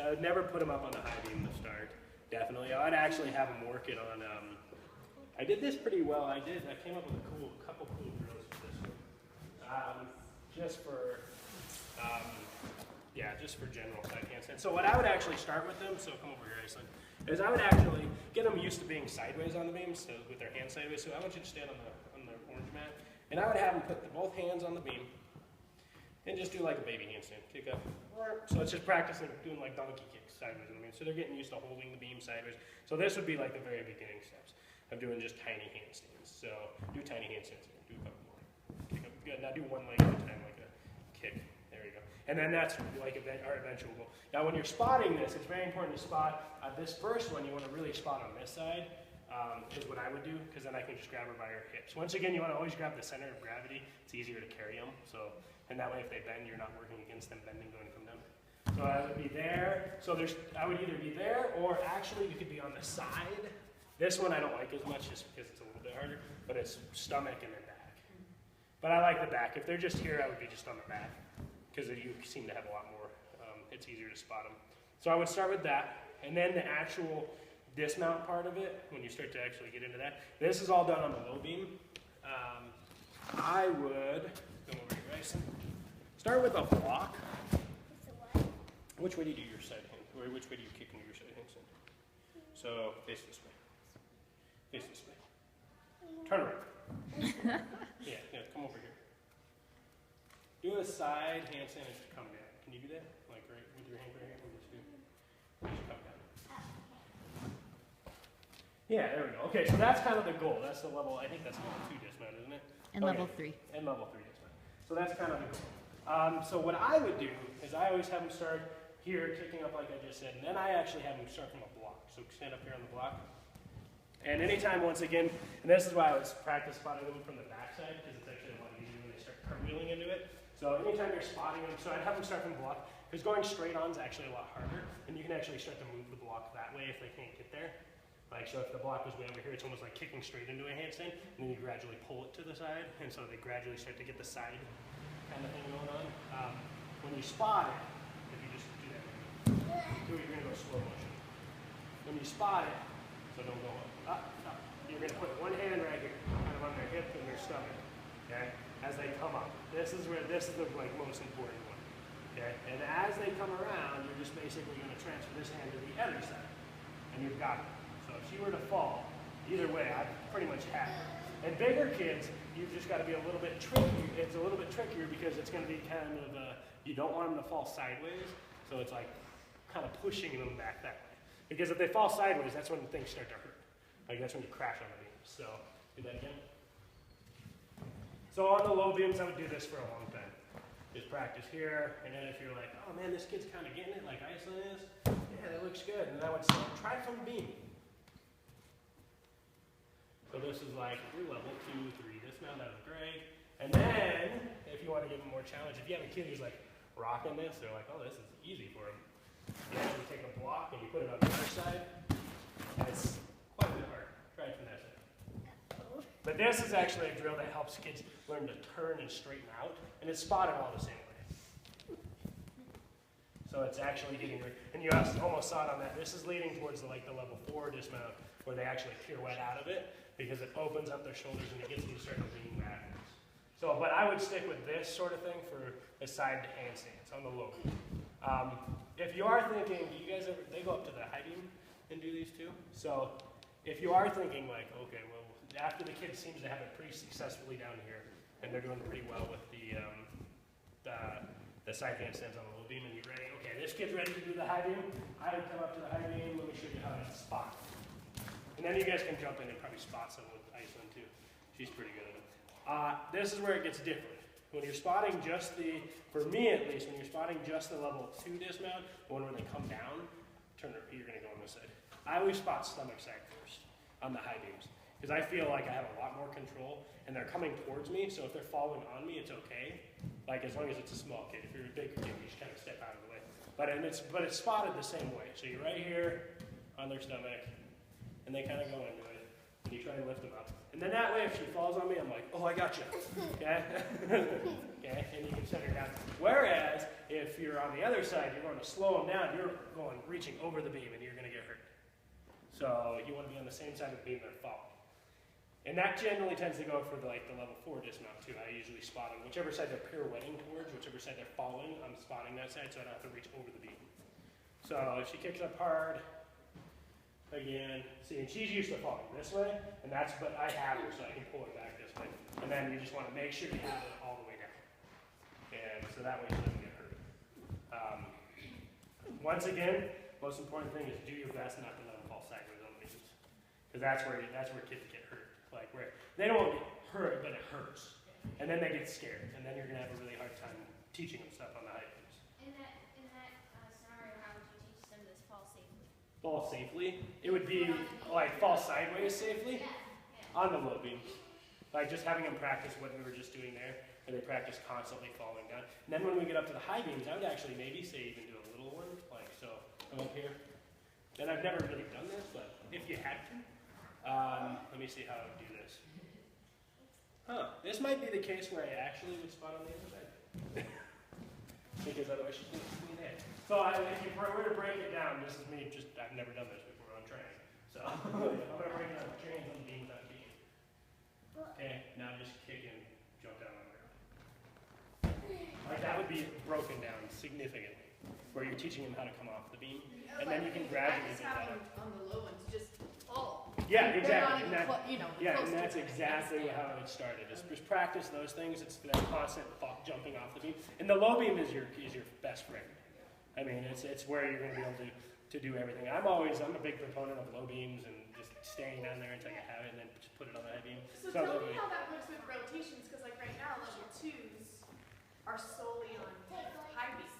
I would never put them up on the high beam to start. Definitely. I'd actually have them work it on, I did this pretty well. I came up with a couple cool drills for this one. Just for general side handstands. So what I would actually start with them, so come over here, Iceland, is I would actually get them used to being sideways on the beam, so with their hands sideways. So I want you to stand on the orange mat, and I would have them put both hands on the beam, and just do like a baby handstand. Kick up. So it's just practicing doing like donkey kicks sideways on the beam. So they're getting used to holding the beam sideways. So this would be like the very beginning steps of doing just tiny handstands. So do tiny handstands here. Do a couple more. Kick up. Good. Now do one leg at a time, like a kick. There you go. And then that's like our eventual goal. Now when you're spotting this, it's very important to spot this first one. You want to really spot on this side. Is what I would do, because then I can just grab her by her hips. Once again, you want to always grab the center of gravity. It's easier to carry them. So, and that way, if they bend, you're not working against them bending going from them. So I would be there. So I would either be there, or actually you could be on the side. This one I don't like as much, just because it's a little bit harder. But it's stomach and then back. But I like the back. If they're just here, I would be just on the back, because you seem to have a lot more. It's easier to spot them. So I would start with that, and then the actual dismount part of it, when you start to actually get into that. This is all done on the low beam. I would, come over here, Bryson. Start with a block. Which way do you do your side hand? Or which way do you kick into your side handstand? So face this way. Face this way. Turn around. Yeah, come over here. Do a side handstand and just come down. Can you do that? Like right with your hand right here? Just come down. Yeah, there we go. Okay, so that's kind of the goal. That's the level, I think that's level 2 dismount, isn't it? And level 3. And level 3 dismount. So that's kind of the goal. So what I would do is I always have them start here, kicking up like I just said, and then I actually have them start from a block. So stand up here on the block. And anytime, once again, and this is why I would practice spotting them from the backside, because it's actually a lot easier when they start cartwheeling into it. So anytime you're spotting them, so I'd have them start from the block, because going straight on is actually a lot harder, and you can actually start to move the block that way if they can't get there. Like, so if the block was way over here, it's almost like kicking straight into a handstand, and then you gradually pull it to the side, and so they gradually start to get the side kind of thing going on. When you spot it, if you just do that, you're going to go slow motion. When you spot it, so don't go up, you're going to put one hand right here, kind of on their hip and their stomach, okay, as they come up. This is the like most important one, okay? And as they come around, you're just basically going to transfer this hand to the other side, and you've got it. So if she were to fall, either way, I pretty much have her. And bigger kids, you've just got to be a little bit tricky. It's a little bit trickier because it's going to be kind of, you don't want them to fall sideways. So it's like kind of pushing them back that way. Because if they fall sideways, that's when things start to hurt. Like that's when you crash on the beams. So do that again. So on the low beams, I would do this for a long time. Just practice here, and then if you're like, oh man, this kid's kind of getting it like Iceland is, yeah, that looks good. And I would say, try from the beam. So this is like your level 2, 3 dismount, that was great. And then, if you want to give them more challenge, if you have a kid who's like rocking this, they're like, oh, this is easy for them. You actually take a block and you put it on the other side, and it's quite a bit hard. Try it from that side. But this is actually a drill that helps kids learn to turn and straighten out, and it's spotted all the same way. So it's actually getting, and you almost saw it on that. This is leading towards the level 4 dismount, where they actually pirouette out of it, because it opens up their shoulders and it gets them to start to lean backwards. So, but I would stick with this sort of thing for the side handstands on the low beam. If you are thinking, do you guys ever, they go up to the high beam and do these too? So if you are thinking like, okay, well, after the kid seems to have it pretty successfully down here, and they're doing pretty well with the side handstands on the low beam, and you're ready, okay, this kid's ready to do the high beam, I would come up to the high beam, let me show you how to spot. And then you guys can jump in and probably spot some with Iceland too. She's pretty good at it. This is where it gets different. When you're spotting just for me at least, when you're spotting just the level 2 dismount, the one where they come down, you're going to go on this side. I always spot stomach side first on the high beams, because I feel like I have a lot more control, and they're coming towards me, so if they're falling on me, it's okay. Like as long as it's a small kid. If you're a bigger kid, you just kind of step out of the way. But it's spotted the same way. So you're right here on their stomach, and they kind of go into it. and you try and lift them up. And then that way, if she falls on me, I'm like, oh, I got you. Okay? Okay? And you can set her down. Whereas, if you're on the other side, you're going to slow them down, you're going, reaching over the beam, and you're going to get hurt. So you want to be on the same side of the beam they're falling. And that generally tends to go for the level 4 dismount too. I usually spot them, whichever side they're pirouetting towards, whichever side they're falling, I'm spotting that side so I don't have to reach over the beam. So if she kicks up hard, again, see, and she's used to falling this way, and but I have her so I can pull her back this way. And then you just want to make sure you have it all the way down. And so that way she doesn't get hurt. Once again, most important thing is do your best not to let them fall sideways on the beams. Because that's where kids get hurt. Like where they don't get hurt, but it hurts. And then they get scared. And then you're going to have a really hard time teaching them stuff on the high beams. In that scenario, how would you teach them this fall safely? Fall safely? It would be like fall sideways safely on the low beam. Like just having them practice what we were just doing there. And they practice constantly falling down. And then when we get up to the high beams, I would actually maybe say even do a little one. Like so, come up here. And I've never really done this, but if you had to, let me see how I would do this. This might be the case where I actually would spot on the other side. Because otherwise she's going to see there. So if you were to break it down, this is me, I've never done this before on training. So I'm going to break it down on training on beam, not beam. Okay, now just kick and jump down on the ground. Like that would be broken down significantly, where you're teaching them how to come off the beam. And then you can gradually get that up. On the low ones, just fall. Yeah, exactly. And that's exactly how it started. Just practice those things. It's that constant jumping off the beam. And the low beam is your best friend. I mean, it's where you're going to be able to do everything. I'm a big proponent of low beams and just staying down there until you have it, and then just put it on the high beam. So tell me how that works with rotations, because like right now, level 2s are solely on high beams.